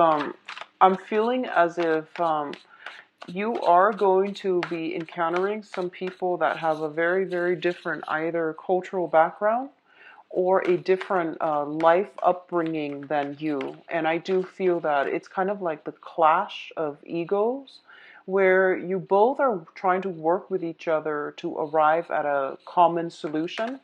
I'm feeling as if you are going to be encountering some people that have a very, very different either cultural background or a different life upbringing than you. And I do feel that it's kind of like the clash of egos where you both are trying to work with each other to arrive at a common solution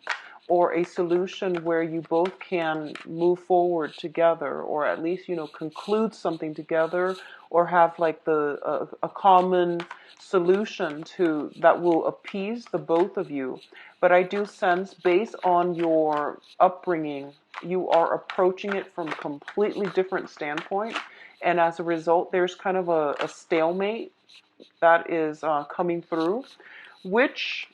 or a solution where you both can move forward together or at least conclude something together or have like a common solution to that will appease the both of you. But I do sense, based on your upbringing, you are approaching it from a completely different standpoint. And as a result, there's kind of a stalemate that is coming through, which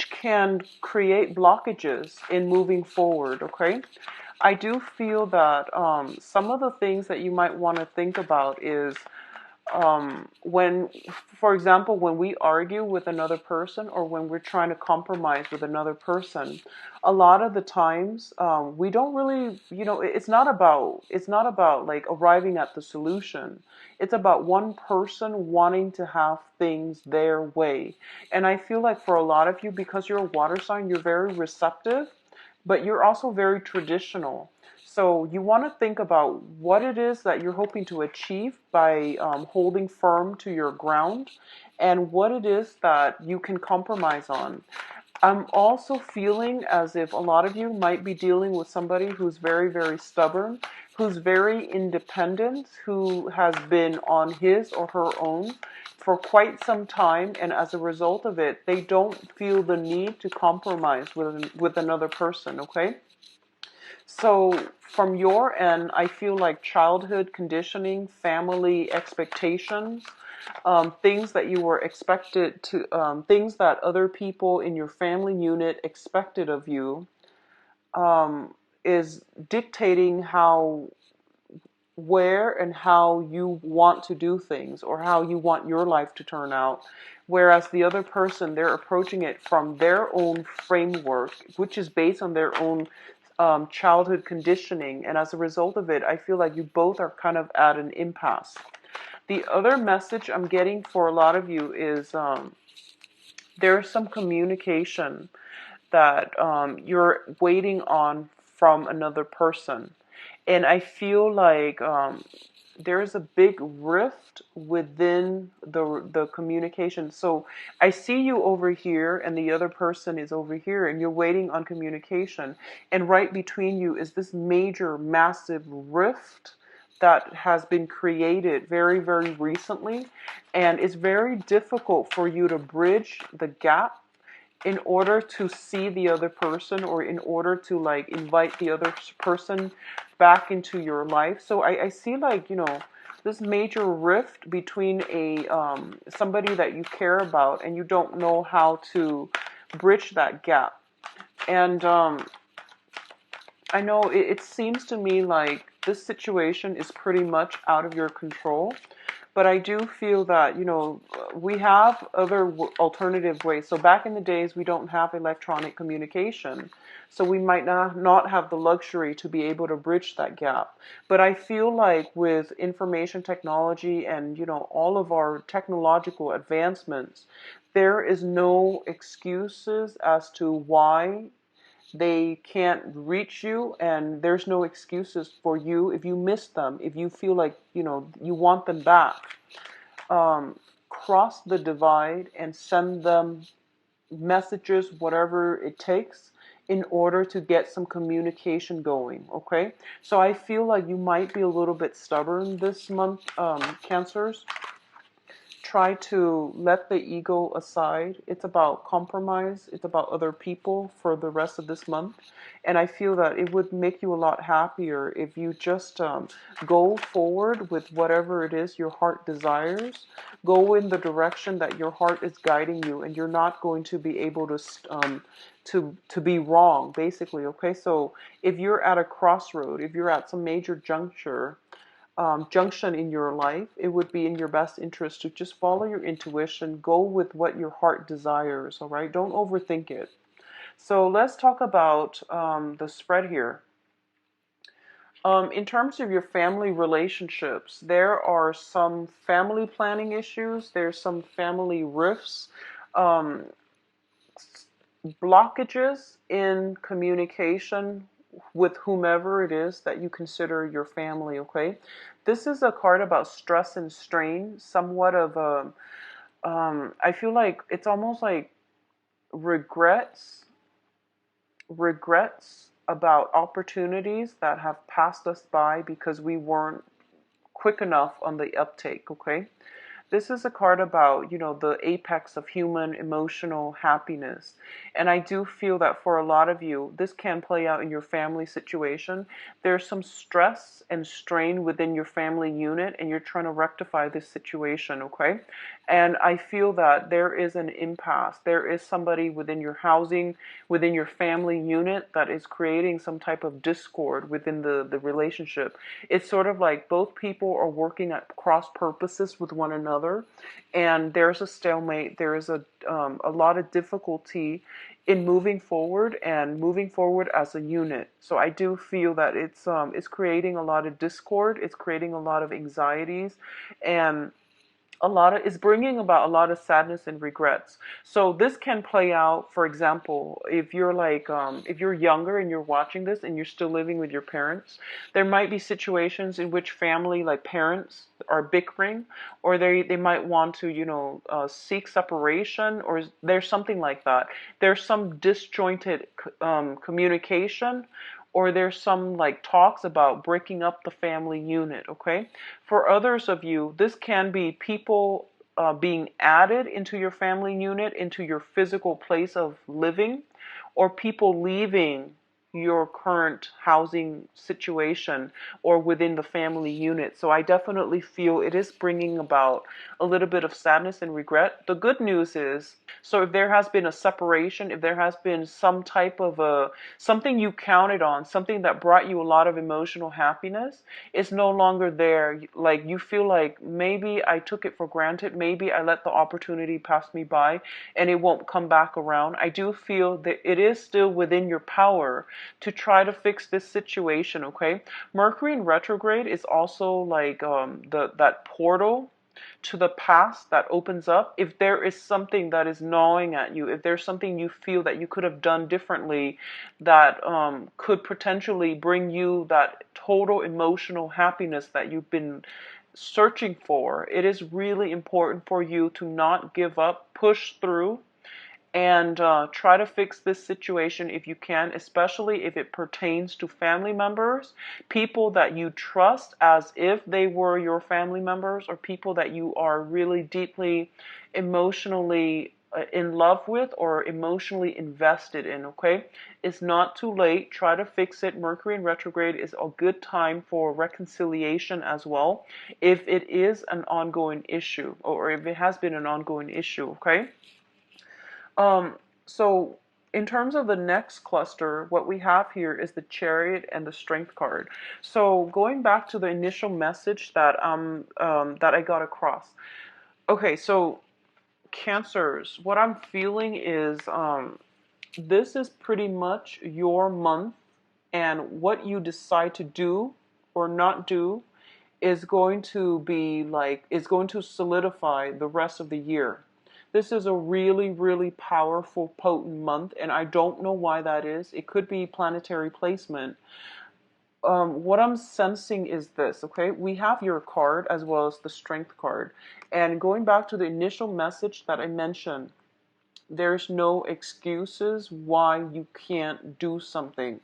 can create blockages in moving forward, okay? I do feel that some of the things that you might want to think about is when, for example, when we argue with another person or when we're trying to compromise with another person, a lot of the times we don't really, it's not about like arriving at the solution. It's about one person wanting to have things their way. And I feel like for a lot of you, because you're a water sign, you're very receptive, but you're also very traditional. So you want to think about what it is that you're hoping to achieve by holding firm to your ground and what it is that you can compromise on. I'm also feeling as if a lot of you might be dealing with somebody who's very, very stubborn, who's very independent, who has been on his or her own for quite some time, and as a result of it, they don't feel the need to compromise with another person, okay? So from your end, I feel like childhood conditioning, family expectations, things that you were expected to, things that other people in your family unit expected of you, is dictating where and how you want to do things or how you want your life to turn out. Whereas the other person, they're approaching it from their own framework, which is based on their own childhood conditioning. And as a result of it, I feel like you both are kind of at an impasse. The other message I'm getting for a lot of you is there's some communication that you're waiting on from another person. And I feel like there's a big rift within the communication. So I see you over here and the other person is over here and you're waiting on communication. And right between you is this major, massive rift that has been created very, very recently. And it's very difficult for you to bridge the gap in order to see the other person or in order to like invite the other person back into your life. So I see like, this major rift between a somebody that you care about and you don't know how to bridge that gap. And I know it seems to me like this situation is pretty much out of your control. But I do feel that, we have other alternative ways. So back in the days, we don't have electronic communication. So we might not have the luxury to be able to bridge that gap. But I feel like with information technology and, all of our technological advancements, there is no excuses as to why they can't reach you, and there's no excuses for you if you miss them, if you feel like you want them back. Cross the divide and send them messages, whatever it takes, in order to get some communication going, okay? So I feel like you might be a little bit stubborn this month, Cancers. Try to let the ego aside. It's about compromise. It's about other people for the rest of this month. And I feel that it would make you a lot happier if you just go forward with whatever it is your heart desires. Go in the direction that your heart is guiding you, and you're not going to be able to be wrong, basically. Okay, so if you're at a crossroad, if you're at some major junction in your life, it would be in your best interest to just follow your intuition, go with what your heart desires, all right? Don't overthink it. So let's talk about the spread here. In terms of your family relationships, there are some family planning issues. There's some family rifts, um, blockages in communication with whomever it is that you consider your family. Okay, this is a card about stress and strain. Somewhat of a, I feel like it's almost like regrets, regrets about opportunities that have passed us by because we weren't quick enough on the uptake, okay? This is a card about, the apex of human emotional happiness. And I do feel that for a lot of you, this can play out in your family situation. There's some stress and strain within your family unit, and you're trying to rectify this situation, okay? And I feel that there is an impasse. There is somebody within your housing, within your family unit that is creating some type of discord within the relationship. It's sort of like both people are working at cross purposes with one another, and there's a stalemate. There is a lot of difficulty in moving forward and moving forward as a unit. So I do feel that it's creating a lot of discord. It's creating a lot of anxieties, and it's bringing about a lot of sadness and regrets. So this can play out, for example, if you're like if you're younger and you're watching this and you're still living with your parents, there might be situations in which family, like parents, are bickering, or they might want to seek separation, or there's something like that. There's some disjointed communication, or there's some like talks about breaking up the family unit, okay? For others of you, this can be people being added into your family unit, into your physical place of living, or people leaving your current housing situation or within the family unit. So I definitely feel it is bringing about a little bit of sadness and regret. The good news is, so if there has been a separation, if there has been some type of something you counted on, something that brought you a lot of emotional happiness, it's no longer there. Like you feel like maybe I took it for granted, maybe I let the opportunity pass me by and it won't come back around. I do feel that it is still within your power to try to fix this situation, okay? Mercury in retrograde is also like that portal to the past that opens up. If there is something that is gnawing at you, if there's something you feel that you could have done differently that could potentially bring you that total emotional happiness that you've been searching for, it is really important for you to not give up, push through, and try to fix this situation if you can, especially if it pertains to family members, people that you trust as if they were your family members, or people that you are really deeply emotionally in love with or emotionally invested in, okay? It's not too late. Try to fix it. Mercury in retrograde is a good time for reconciliation as well, if it is an ongoing issue, or if it has been an ongoing issue, okay? So in terms of the next cluster, what we have here is the Chariot and the Strength card. So going back to the initial message that I got across. Okay, so Cancers, what I'm feeling is this is pretty much your month, and what you decide to do or not do is going to be like, is going to solidify the rest of the year. This is a really, really powerful, potent month, and I don't know why that is. It could be planetary placement. What I'm sensing is this, okay? We have your card as well as the Strength card. And going back to the initial message that I mentioned, there's no excuses why you can't do something.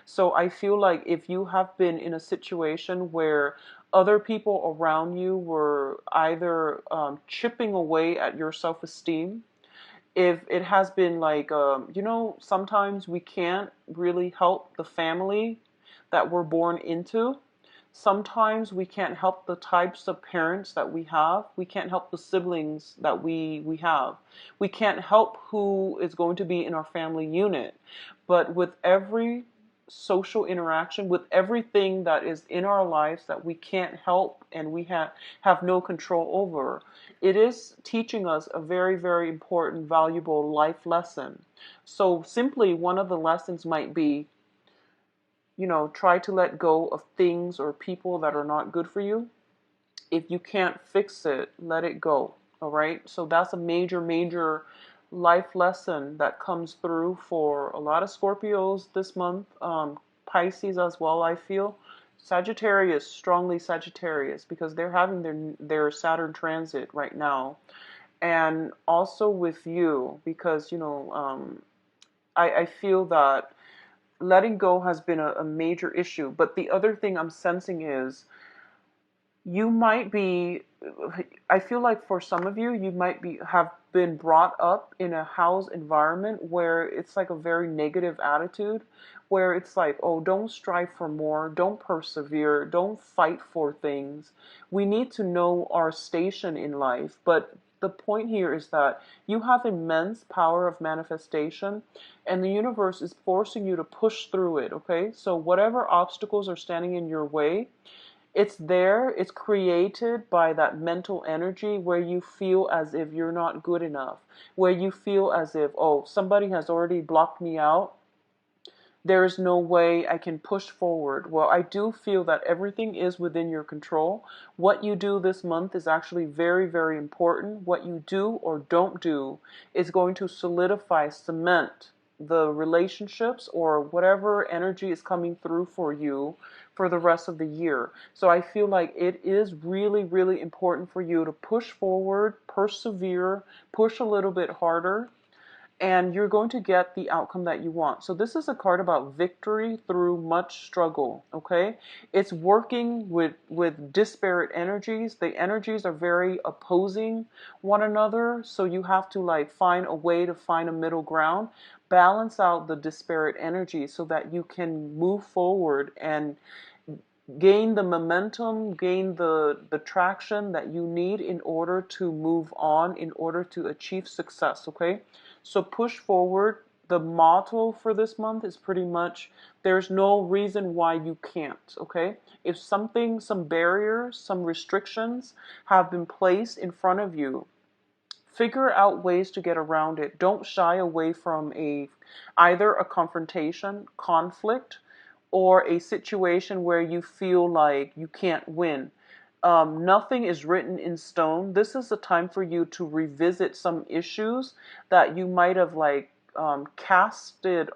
So I feel like if you have been in a situation where other people around you were either chipping away at your self-esteem, if it has been like, sometimes we can't really help the family that we're born into. Sometimes we can't help the types of parents that we have. We can't help the siblings that we have. We can't help who is going to be in our family unit. But with every social interaction, with everything that is in our lives that we can't help and we have no control over, it is teaching us a very, very important, valuable life lesson. So simply one of the lessons might be, try to let go of things or people that are not good for you. If you can't fix it, let it go. All right. So that's a major, major life lesson that comes through for a lot of Scorpios this month. Pisces as well, I feel. Sagittarius, strongly Sagittarius, because they're having their Saturn transit right now. And also with you, because, I feel that letting go has been a major issue. But the other thing I'm sensing is you might be, I feel like for some of you, you might be have been brought up in a house environment where it's like a very negative attitude, where it's like, oh, don't strive for more, don't persevere, don't fight for things. We need to know our station in life. But the point here is that you have immense power of manifestation, and the universe is forcing you to push through it, okay? So whatever obstacles are standing in your way, it's there, it's created by that mental energy where you feel as if you're not good enough, where you feel as if, oh, somebody has already blocked me out. There is no way I can push forward. Well, I do feel that everything is within your control. What you do this month is actually very, very important. What you do or don't do is going to solidify, cement the relationships or whatever energy is coming through for you for the rest of the year. So I feel like it is really, really important for you to push forward, persevere, push a little bit harder, and you're going to get the outcome that you want. So this is a card about victory through much struggle, okay? It's working with disparate energies. The energies are very opposing one another, so you have to like find a way to find a middle ground, balance out the disparate energies so that you can move forward and gain the momentum, gain the traction that you need in order to move on, in order to achieve success, okay? So push forward. The motto for this month is pretty much there's no reason why you can't, okay? If something, some barriers, some restrictions have been placed in front of you, figure out ways to get around it. Don't shy away from either a confrontation, conflict, or a situation where you feel like you can't win. Nothing is written in stone. This is a time for you to revisit some issues that you might have casted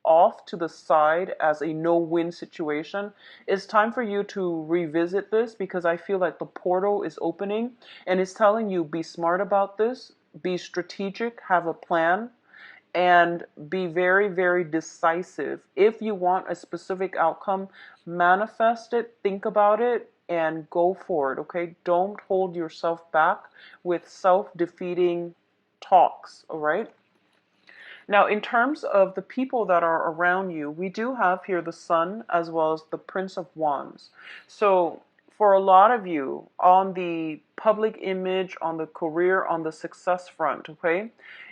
off to the side as a no-win situation. It's time for you to revisit this because I feel like the portal is opening and it's telling you be smart about this, be strategic, have a plan, and be very, very decisive. If you want a specific outcome, manifest it, think about it, and go for it, okay? Don't hold yourself back with self-defeating talks, all right? Now, in terms of the people that are around you, we do have here the Sun as well as the Prince of Wands. So, for a lot of you, on the public image, on the career, on the success front, okay,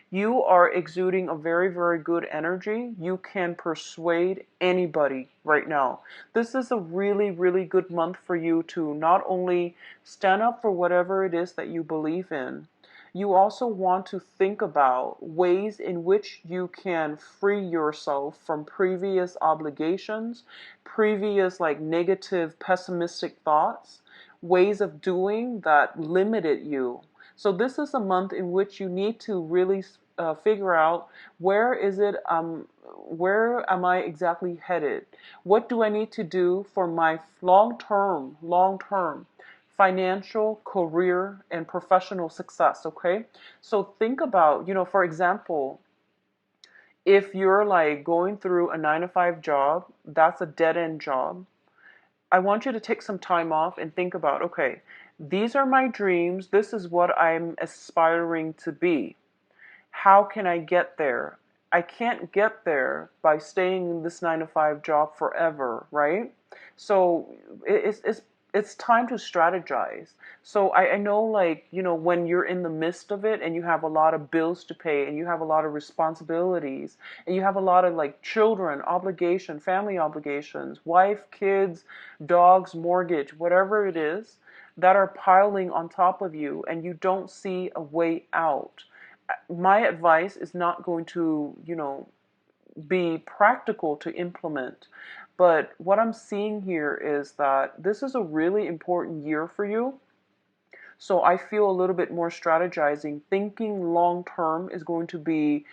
you are exuding a very, very good energy. You can persuade anybody right now. This is a really, really good month for you to not only stand up for whatever it is that you believe in, you also want to think about ways in which you can free yourself from previous obligations, previous like negative, pessimistic thoughts, ways of doing that limited you. So this is a month in which you need to really figure out where am I exactly headed? What do I need to do for my long-term financial, career, and professional success, okay? So think about, for example, if you're like going through a 9 to 5 job, that's a dead end job. I want you to take some time off and think about, okay, these are my dreams. This is what I'm aspiring to be. How can I get there? I can't get there by staying in this 9 to 5 job forever, right? So it's time to strategize. So I know when you're in the midst of it and you have a lot of bills to pay and you have a lot of responsibilities and you have a lot of like children, obligation, family obligations, wife, kids, dogs, mortgage, whatever it is that are piling on top of you and you don't see a way out. My advice is not going to, be practical to implement. But what I'm seeing here is that this is a really important year for you. So I feel a little bit more strategizing. Thinking long term is going to be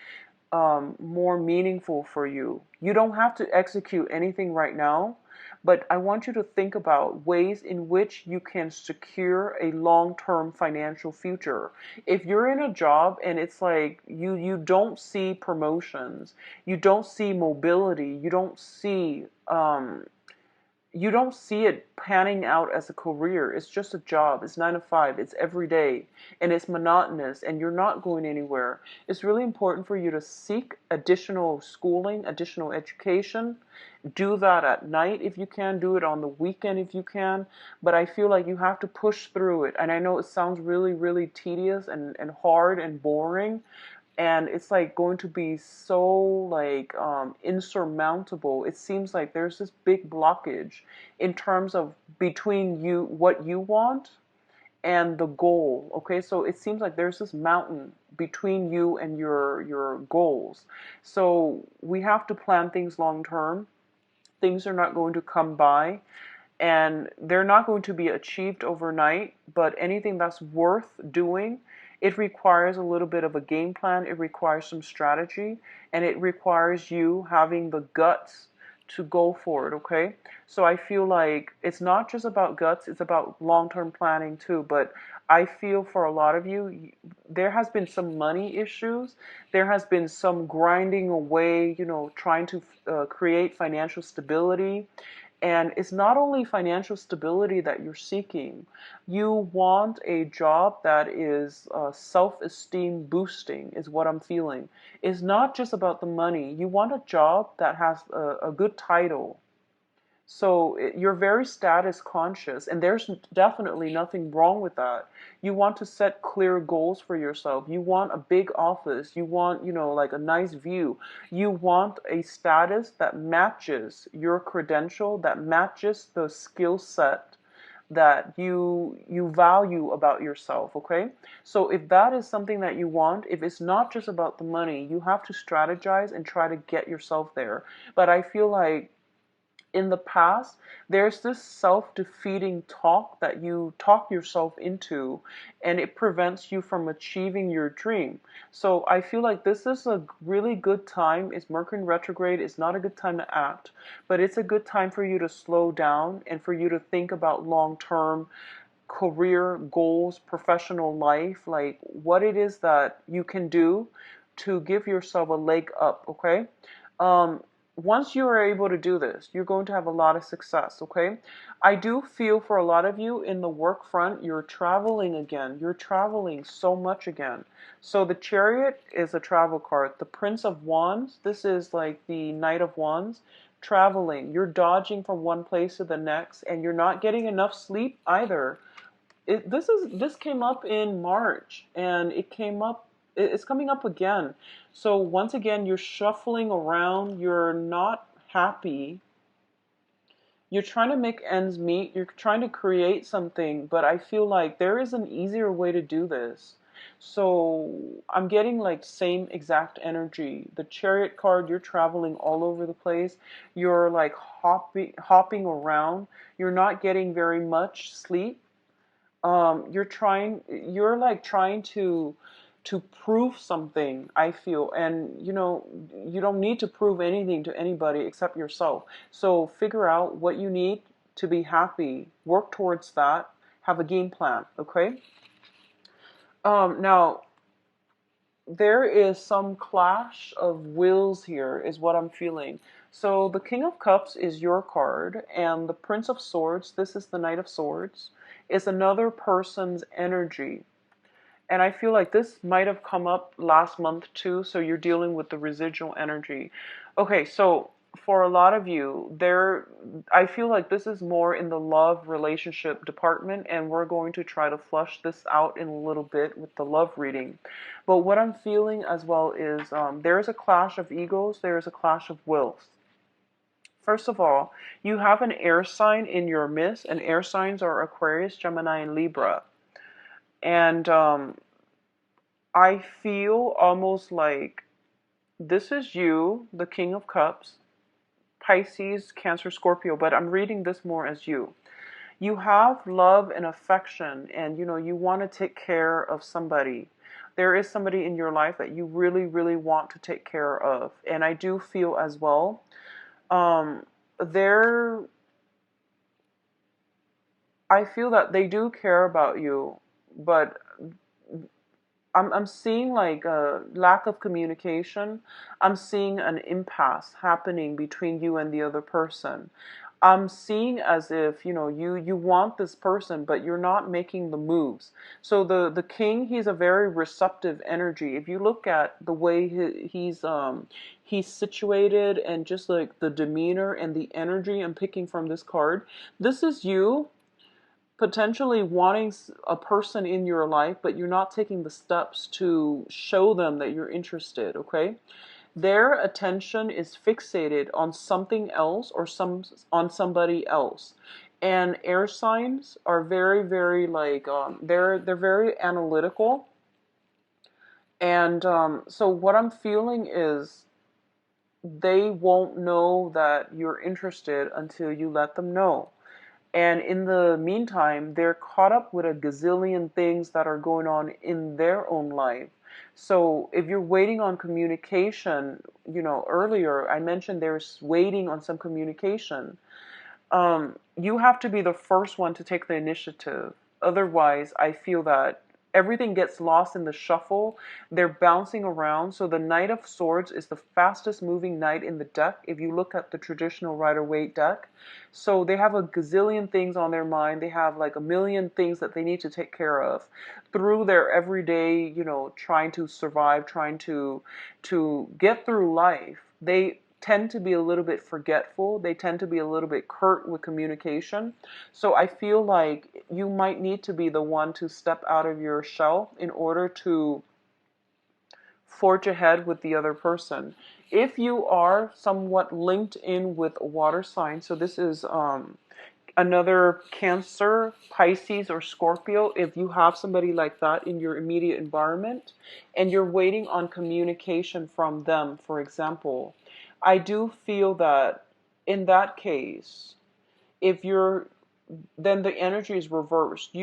more meaningful for you. You don't have to execute anything right now, but I want you to think about ways in which you can secure a long-term financial future. If you're in a job and it's like you don't see promotions, you don't see mobility, you don't see it panning out as a career. It's just a job. It's 9 to 5. It's every day and it's monotonous and you're not going anywhere. It's really important for you to seek additional schooling, additional education. Do that at night if you can. Do it on the weekend if you can. But I feel like you have to push through it. And I know it sounds really, really tedious and hard and boring, and it's like going to be so like insurmountable. It seems like there's this big blockage in terms of between you, what you want, and the goal. Okay, so it seems like there's this mountain between you and your goals. So we have to plan things long term. Things are not going to come by, and they're not going to be achieved overnight, but anything that's worth doing, it requires a little bit of a game plan, it requires some strategy, and it requires you having the guts to go for it, okay? So I feel like it's not just about guts, it's about long-term planning too, but I feel for a lot of you, there has been some money issues, there has been some grinding away, trying to create financial stability. And it's not only financial stability that you're seeking. You want a job that is self-esteem boosting, is what I'm feeling. It's not just about the money. You want a job that has a good title. So you're very status conscious, and there's definitely nothing wrong with that. You want to set clear goals for yourself. You want a big office. You want, like a nice view. You want a status that matches your credential, that matches the skill set that you value about yourself, okay? So if that is something that you want, if it's not just about the money, you have to strategize and try to get yourself there. But I feel like in the past, there's this self-defeating talk that you talk yourself into, and it prevents you from achieving your dream. So I feel like this is a really good time. It's Mercury in retrograde. It's not a good time to act, but it's a good time for you to slow down and for you to think about long-term career goals, professional life, like what it is that you can do to give yourself a leg up, okay? Um, Once you are able to do this, you're going to have a lot of success, okay? I do feel for a lot of you in the work front, you're traveling again. You're traveling so much again. So the Chariot is a travel card. The Prince of Wands, this is like the Knight of Wands. Traveling, you're dodging from one place to the next, and you're not getting enough sleep either. This came up in March, and it's coming up again. So once again, you're shuffling around, you're not happy. You're trying to make ends meet, you're trying to create something, but I feel like there is an easier way to do this. So I'm getting like same exact energy. The Chariot card, you're traveling all over the place. You're like hopping around. You're not getting very much sleep. You're like trying to prove something, I feel, and you don't need to prove anything to anybody except yourself. So figure out what you need to be happy, work towards that, have a game plan, okay? Now there is some clash of wills here, is what I'm feeling. So the King of Cups is your card, and the Prince of Swords, this is the Knight of Swords, is another person's energy. And I feel like this might have come up last month too, so you're dealing with the residual energy. Okay, so for a lot of you, I feel like this is more in the love relationship department, and we're going to try to flush this out in a little bit with the love reading. But what I'm feeling as well is there is a clash of egos, there is a clash of wills. First of all, you have an air sign in your midst, and air signs are Aquarius, Gemini, and Libra. And I feel almost like this is you, the King of Cups, Pisces, Cancer, Scorpio, but I'm reading this more as you. You have love and affection, and you want to take care of somebody. There is somebody in your life that you really, really want to take care of. And I do feel as well, there, I feel that they do care about you, but I'm seeing like a lack of communication. I'm seeing an impasse happening between you and the other person. I'm seeing as if, you want this person, but you're not making the moves. So the king, he's a very receptive energy. If you look at the way he's situated, and just like the demeanor and the energy I'm picking from this card, this is you potentially wanting a person in your life, but you're not taking the steps to show them that you're interested, okay? Their attention is fixated on something else, or on somebody else. And air signs are very, very like they're very analytical. And so what I'm feeling is they won't know that you're interested until you let them know. And in the meantime, they're caught up with a gazillion things that are going on in their own life. So if you're waiting on communication, earlier I mentioned there's waiting on some communication. You have to be the first one to take the initiative. Otherwise, I feel that everything gets lost in the shuffle. They're bouncing around. So the Knight of Swords is the fastest moving knight in the deck if you look at the traditional Rider-Waite deck. So they have a gazillion things on their mind. They have like a million things that they need to take care of through their everyday, trying to survive, trying to get through life. They tend to be a little bit forgetful. They tend to be a little bit curt with communication. So I feel like you might need to be the one to step out of your shell in order to forge ahead with the other person. If you are somewhat linked in with a water sign, so this is another Cancer, Pisces, or Scorpio, if you have somebody like that in your immediate environment and you're waiting on communication from them, for example, I do feel that in that case, if you're, then the energy is reversed.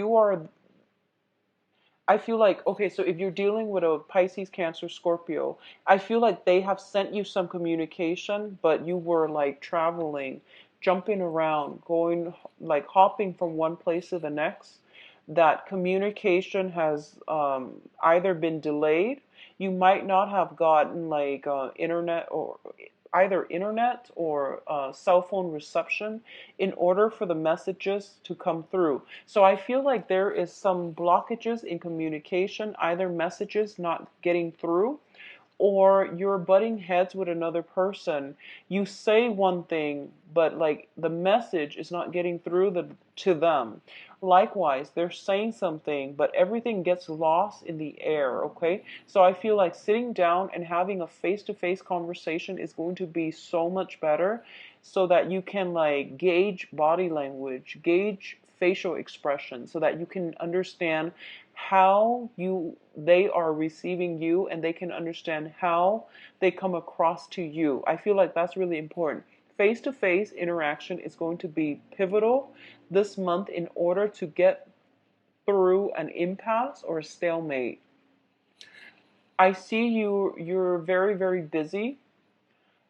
I feel like, okay, so if you're dealing with a Pisces, Cancer, Scorpio, I feel like they have sent you some communication, but you were like traveling, jumping around, going, like hopping from one place to the next. That communication has either been delayed, you might not have gotten like internet, or either internet or cell phone reception in order for the messages to come through. So I feel like there is some blockages in communication, either messages not getting through, or you're butting heads with another person. You say one thing, but like the message is not getting through to them. Likewise, they're saying something, but everything gets lost in the air, okay? So I feel like sitting down and having a face-to-face conversation is going to be so much better, so that you can like gauge body language, gauge facial expression, so that you can understand how they are receiving you, and they can understand how they come across to you. I feel like that's really important. Face-to-face interaction is going to be pivotal this month in order to get through an impasse or a stalemate. I see you're very, very busy,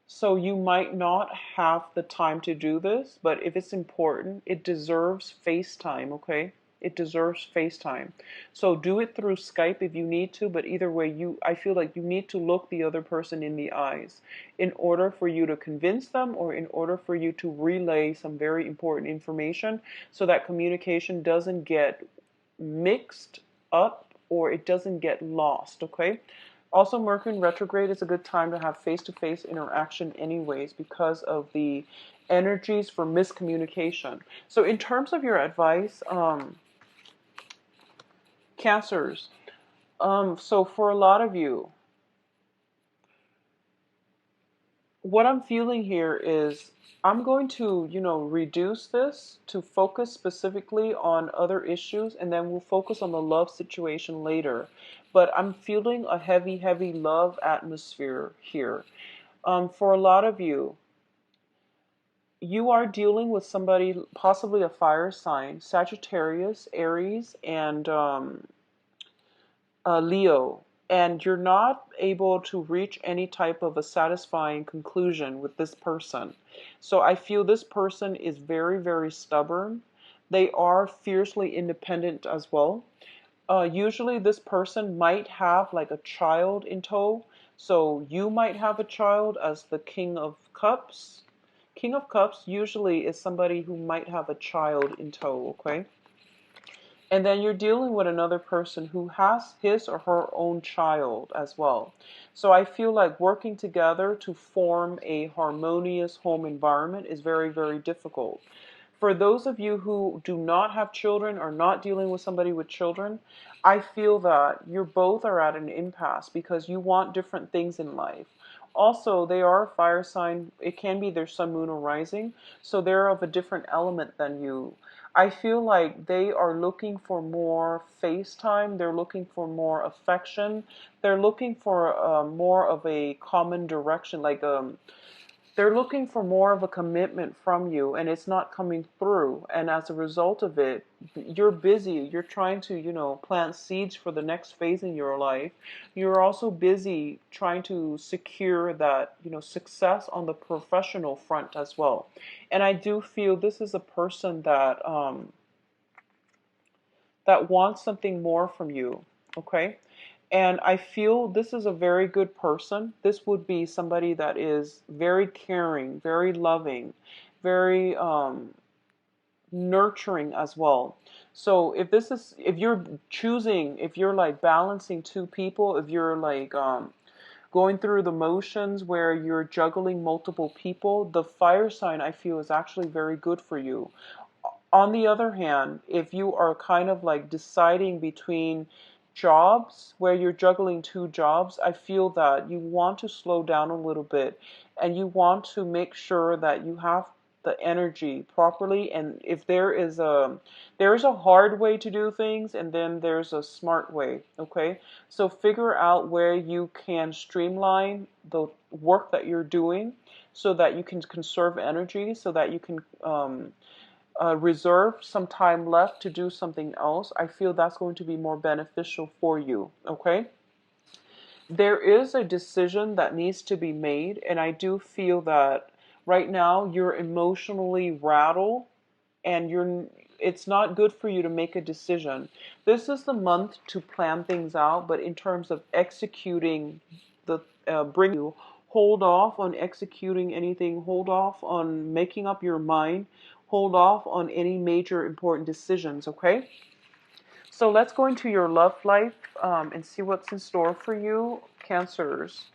so you might not have the time to do this, but if it's important, it deserves FaceTime, okay? It deserves FaceTime. So do it through Skype if you need to, but either way, I feel like you need to look the other person in the eyes in order for you to convince them, or in order for you to relay some very important information, so that communication doesn't get mixed up or it doesn't get lost, okay? Also, Mercury in retrograde is a good time to have face-to-face interaction anyways, because of the energies for miscommunication. So in terms of your advice, Cancers, so for a lot of you, what I'm feeling here is I'm going to, reduce this to focus specifically on other issues, and then we'll focus on the love situation later. But I'm feeling a heavy, heavy love atmosphere here. For a lot of you, you are dealing with somebody, possibly a fire sign, Sagittarius, Aries, and Leo, and you're not able to reach any type of a satisfying conclusion with this person. So I feel this person is very, very stubborn. They are fiercely independent as well. Usually this person might have like a child in tow. So you might have a child as the King of Cups. King of Cups usually is somebody who might have a child in tow, okay? And then you're dealing with another person who has his or her own child as well. So I feel like working together to form a harmonious home environment is very, very difficult. For those of you who do not have children or not dealing with somebody with children, I feel that you both are at an impasse because you want different things in life. Also, they are a fire sign. It can be their sun, moon, or rising. So they're of a different element than you. I feel like they are looking for more face time. They're looking for more affection. They're looking for more of a common direction. They're looking for more of a commitment from you, and it's not coming through. And as a result of it, you're busy. You're trying to, plant seeds for the next phase in your life. You're also busy trying to secure that, success on the professional front as well. And I do feel this is a person that wants something more from you. Okay? And I feel this is a very good person. This would be somebody that is very caring, very loving, very nurturing as well. So if you're choosing, if you're like balancing two people, if you're like going through the motions where you're juggling multiple people, the fire sign I feel is actually very good for you. On the other hand, if you are kind of like deciding between jobs where you're juggling two jobs, I feel that you want to slow down a little bit and you want to make sure that you have the energy properly. And if there's a hard way to do things and then there's a smart way, okay? So figure out where you can streamline the work that you're doing so that you can conserve energy, so that you can reserve some time left to do something else. I feel that's going to be more beneficial for you, okay? There is a decision that needs to be made, and I do feel that right now you're emotionally rattled and it's not good for you to make a decision. This is the month to plan things out, but in terms of executing the bring you, hold off on executing anything, hold off on making up your mind, hold off on any major important decisions, okay? So let's go into your love life and see what's in store for you, Cancers.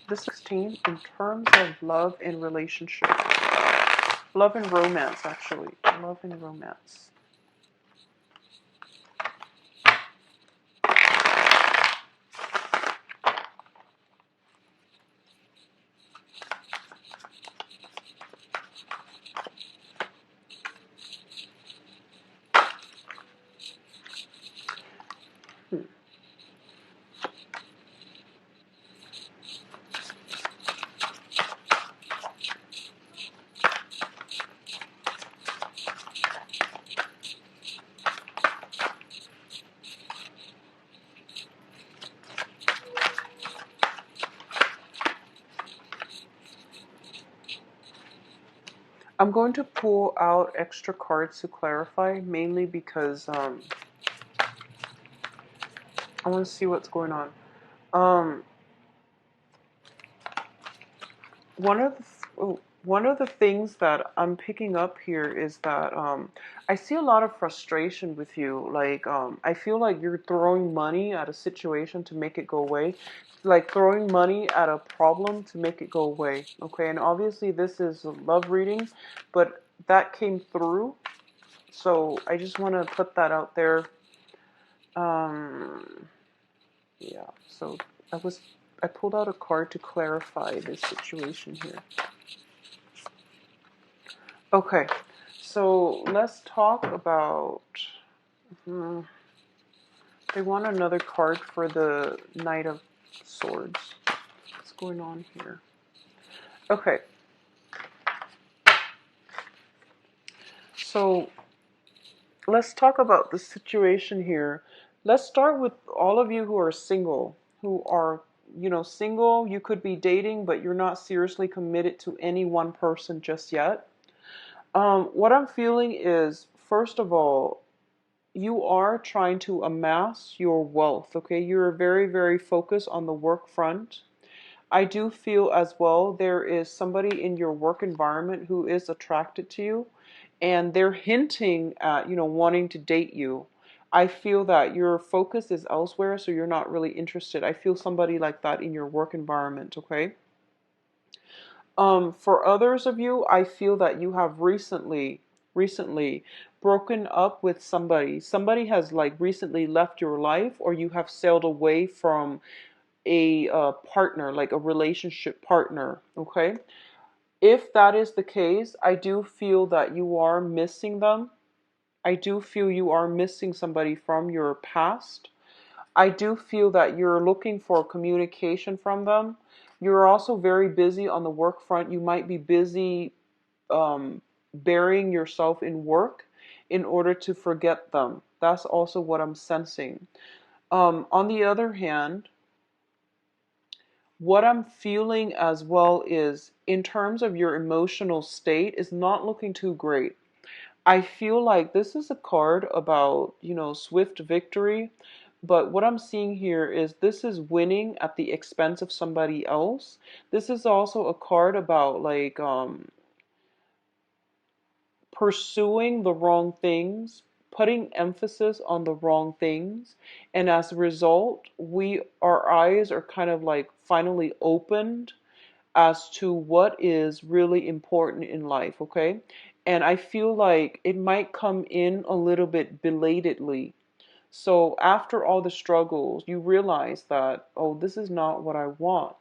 This 16 in terms of love and relationship. Love and romance, actually. Love and romance. I'm going to pull out extra cards to clarify, mainly because I want to see what's going on. Um, one of one of the things that I'm picking up here is that I see a lot of frustration with you. Like I feel like you're throwing money at a situation to make it go away, like throwing money at a problem to make it go away. Okay, and obviously this is a love reading, but that came through. So I just want to put that out there. Um, yeah. So I pulled out a card to clarify this situation here. Okay, so let's talk about. They want another card for the Knight of Swords. What's going on here? Okay. So let's talk about the situation here. Let's start with all of you who are single, who are, single. You could be dating, but you're not seriously committed to any one person just yet. What I'm feeling is, first of all, you are trying to amass your wealth, okay? You're very, very focused on the work front. I do feel as well there is somebody in your work environment who is attracted to you and they're hinting at, wanting to date you. I feel that your focus is elsewhere, so you're not really interested. I feel somebody like that in your work environment, okay? For others of you, I feel that you have recently broken up with somebody. Somebody has like recently left your life, or you have sailed away from a partner, like a relationship partner, okay? If that is the case, I do feel that you are missing them. I do feel you are missing somebody from your past. I do feel that you're looking for communication from them. You're also very busy on the work front. You might be busy burying yourself in work in order to forget them. That's also what I'm sensing. On the other hand, what I'm feeling as well is, in terms of your emotional state, is not looking too great. I feel like this is a card about, swift victory. But what I'm seeing here is this is winning at the expense of somebody else. This is also a card about like pursuing the wrong things, putting emphasis on the wrong things. And as a result, our eyes are kind of like finally opened as to what is really important in life, okay? And I feel like it might come in a little bit belatedly. So after all the struggles, you realize that, oh, this is not what I want.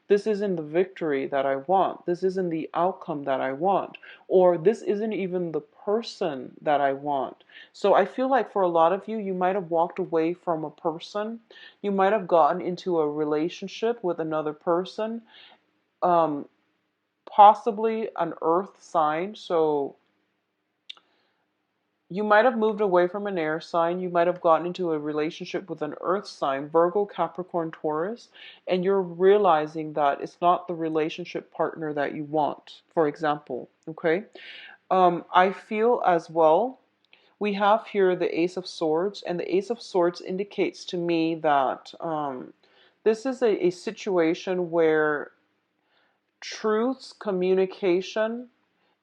This isn't the victory that I want. This isn't the outcome that I want. Or this isn't even the person that I want. So I feel like for a lot of you, you might have walked away from a person. You might have gotten into a relationship with another person, um, possibly an earth sign. So you might have moved away from an air sign. You might have gotten into a relationship with an earth sign, Virgo, Capricorn, Taurus, and you're realizing that it's not the relationship partner that you want, for example. Okay. I feel as well, we have here the Ace of Swords, and the Ace of Swords indicates to me that this is a situation where truths, communication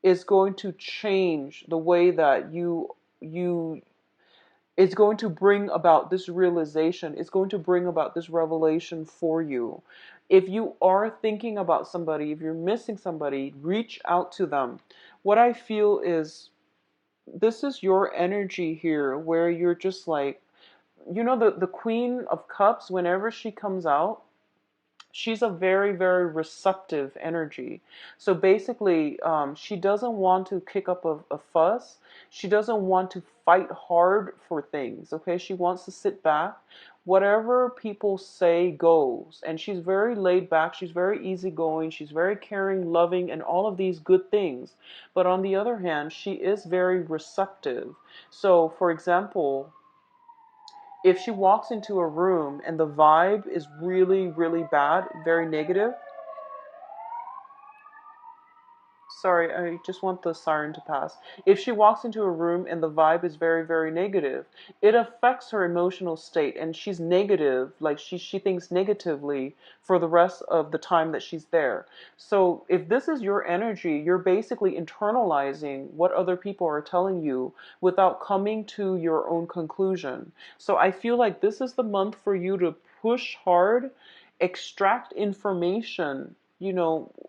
is going to change the way that you it's going to bring about this realization. It's going to bring about this revelation for you. If you are thinking about somebody, if you're missing somebody, reach out to them. What I feel is this is your energy here where you're just like, the Queen of Cups, whenever she comes out, she's a very, very receptive energy. So basically, she doesn't want to kick up a fuss. She doesn't want to fight hard for things. Okay, she wants to sit back. Whatever people say goes. And she's very laid back. She's very easygoing. She's very caring, loving, and all of these good things. But on the other hand, she is very receptive. So, for example, if she walks into a room and the vibe is really, really bad, very negative, sorry, I just want the siren to pass. If she walks into a room and the vibe is very, very negative, it affects her emotional state and she's negative, like she thinks negatively for the rest of the time that she's there. So if this is your energy, you're basically internalizing what other people are telling you without coming to your own conclusion. So I feel like this is the month for you to push hard, extract information,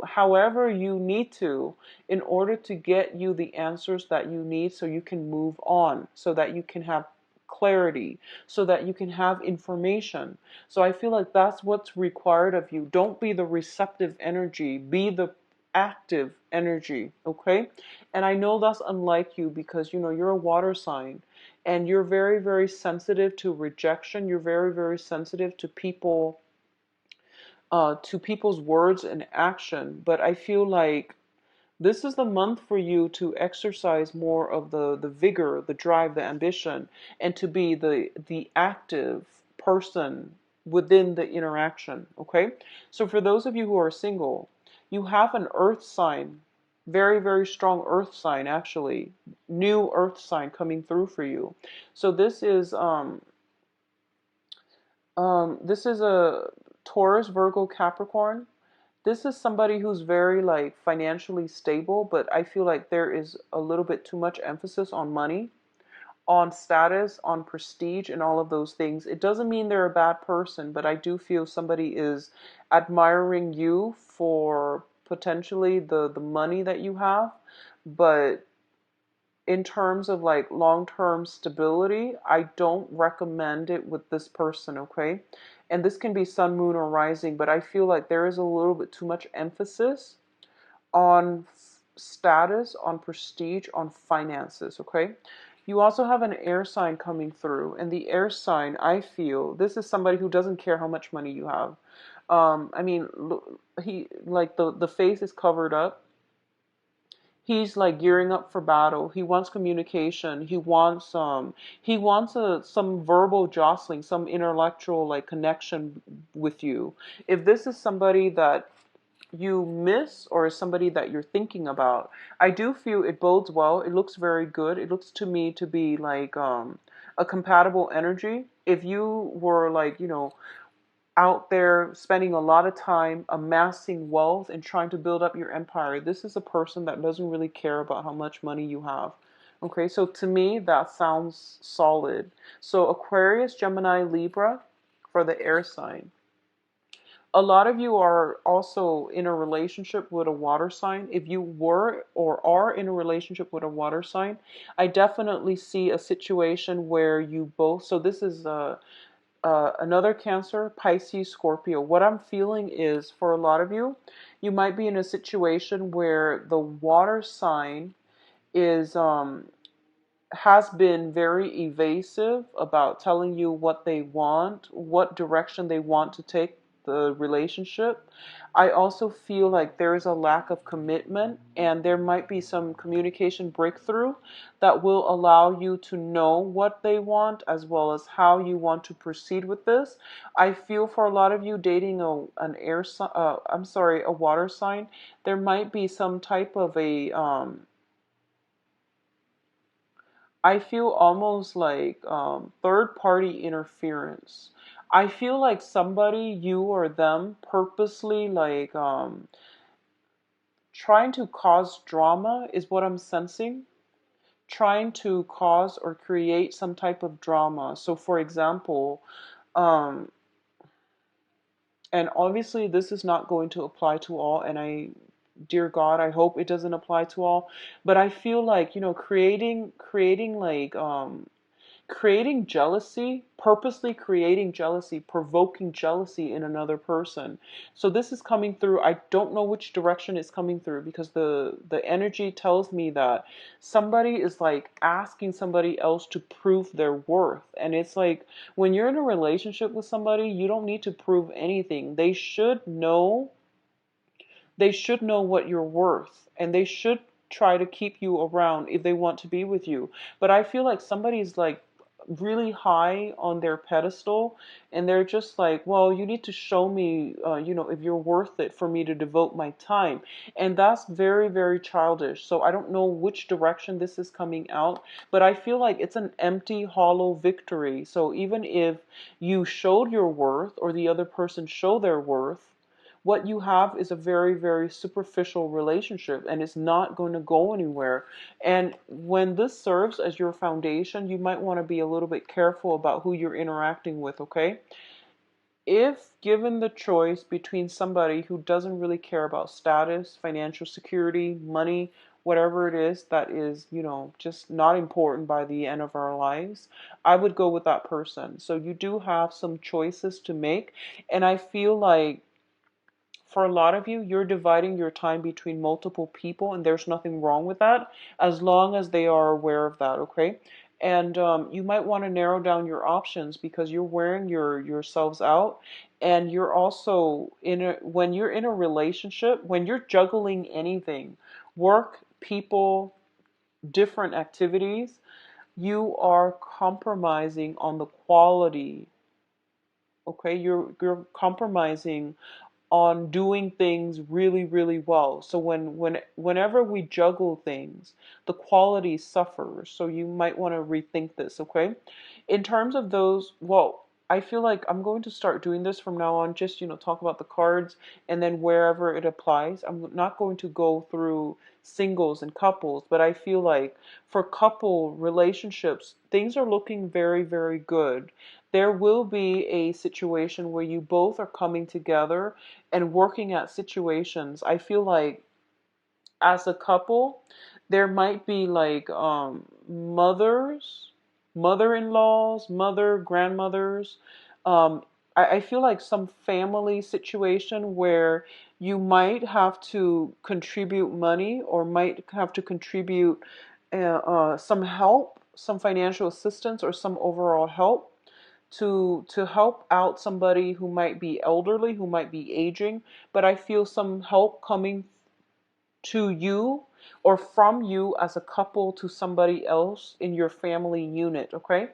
however you need to, in order to get you the answers that you need so you can move on, so that you can have clarity, so that you can have information. So I feel like that's what's required of you. Don't be the receptive energy, be the active energy, okay? And I know that's unlike you because, you're a water sign and you're very, very sensitive to rejection. You're very, very sensitive to people to people's words and action. But I feel like this is the month for you to exercise more of the vigor, the drive, the ambition, and to be the active person within the interaction. Okay? So for those of you who are single, you have an earth sign, very, very strong earth sign actually, new earth sign coming through for you. So this is a Taurus, Virgo, Capricorn. This is somebody who's very like financially stable, but I feel like there is a little bit too much emphasis on money, on status, on prestige, and all of those things. It doesn't mean they're a bad person, but I do feel somebody is admiring you for potentially the money that you have. But in terms of like long-term stability, I don't recommend it with this person, okay? And this can be sun, moon, or rising, but I feel like there is a little bit too much emphasis on status, on prestige, on finances, okay? You also have an air sign coming through, and the air sign, I feel, this is somebody who doesn't care how much money you have. I mean, he like the face is covered up. He's like gearing up for battle. He wants communication. He wants some verbal jostling, some intellectual like connection with you. If this is somebody that you miss or is somebody that you're thinking about, I do feel it bodes well. It looks very good. It looks to me to be like a compatible energy. If you were like, out there spending a lot of time amassing wealth and trying to build up your empire, this is a person that doesn't really care about how much money you have. Okay, so to me, that sounds solid. So Aquarius, Gemini, Libra for the air sign. A lot of you are also in a relationship with a water sign. If you were or are in a relationship with a water sign, I definitely see a situation where you both, so this is another Cancer, Pisces, Scorpio. What I'm feeling is for a lot of you, you might be in a situation where the water sign is has been very evasive about telling you what they want, what direction they want to take the relationship. I also feel like there is a lack of commitment, and there might be some communication breakthrough that will allow you to know what they want as well as how you want to proceed with this. I feel for a lot of you dating a water sign, there might be some type of I feel almost like third party interference. I feel like somebody, you or them, purposely like trying to cause drama is what I'm sensing. Trying to cause or create some type of drama. So, for example, um, and obviously this is not going to apply to all, and dear God, I hope it doesn't apply to all, but I feel like, creating like creating jealousy, purposely creating jealousy, provoking jealousy in another person. So this is coming through. I don't know which direction it's coming through, because the energy tells me that somebody is like asking somebody else to prove their worth. And it's like when you're in a relationship with somebody, you don't need to prove anything. They should know what you're worth, and they should try to keep you around if they want to be with you. But I feel like somebody's like really high on their pedestal, and they're just like, well, you need to show me, if you're worth it for me to devote my time. And that's very, very childish. So I don't know which direction this is coming out, but I feel like it's an empty, hollow victory. So even if you showed your worth or the other person showed their worth, what you have is a very, very superficial relationship, and it's not going to go anywhere. And when this serves as your foundation, you might want to be a little bit careful about who you're interacting with, okay? If given the choice between somebody who doesn't really care about status, financial security, money, whatever it is that is, just not important by the end of our lives, I would go with that person. So you do have some choices to make, and I feel like for a lot of you, you're dividing your time between multiple people, and there's nothing wrong with that as long as they are aware of that, okay? and you might want to narrow down your options because you're wearing yourselves out, and you're also when you're in a relationship, when you're juggling anything, work, people, different activities, you are compromising on the quality. Okay, you're compromising on doing things really, really well. So whenever we juggle things, the quality suffers. So you might want to rethink this, okay? In terms of those, well, I feel like I'm going to start doing this from now on, just, talk about the cards and then wherever it applies. I'm not going to go through singles and couples, but I feel like for couple relationships, things are looking very, very good. There will be a situation where you both are coming together and working at situations. I feel like as a couple, there might be like mothers, mother-in-laws, grandmothers. Um, I feel like some family situation where you might have to contribute money or might have to contribute some help, some financial assistance, or some overall help to help out somebody who might be elderly, who might be aging, but I feel some help coming to you or from you as a couple to somebody else in your family unit, okay?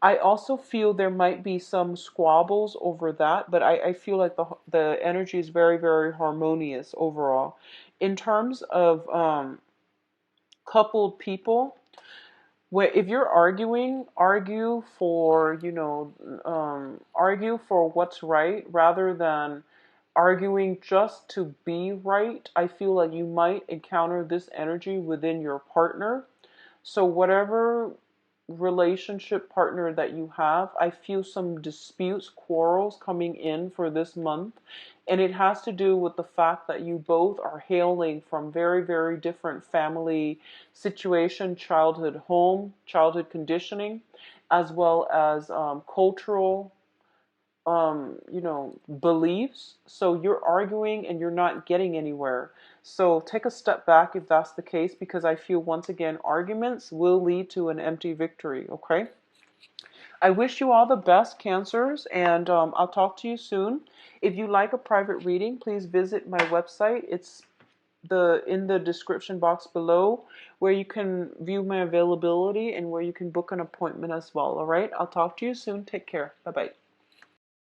I also feel there might be some squabbles over that, but I feel like the energy is very, very harmonious overall. In terms of coupled people, where if you're arguing, argue for what's right rather than arguing just to be right. I feel like you might encounter this energy within your partner. So whatever relationship partner that you have, I feel some disputes, quarrels coming in for this month. And it has to do with the fact that you both are hailing from very, very different family situation, childhood home, childhood conditioning, as well as cultural beliefs. So you're arguing and you're not getting anywhere. So take a step back if that's the case, because I feel once again, arguments will lead to an empty victory. Okay. I wish you all the best, Cancers, and I'll talk to you soon. If you like a private reading, please visit my website. It's in the description box below, where you can view my availability and where you can book an appointment as well. All right. I'll talk to you soon. Take care. Bye bye.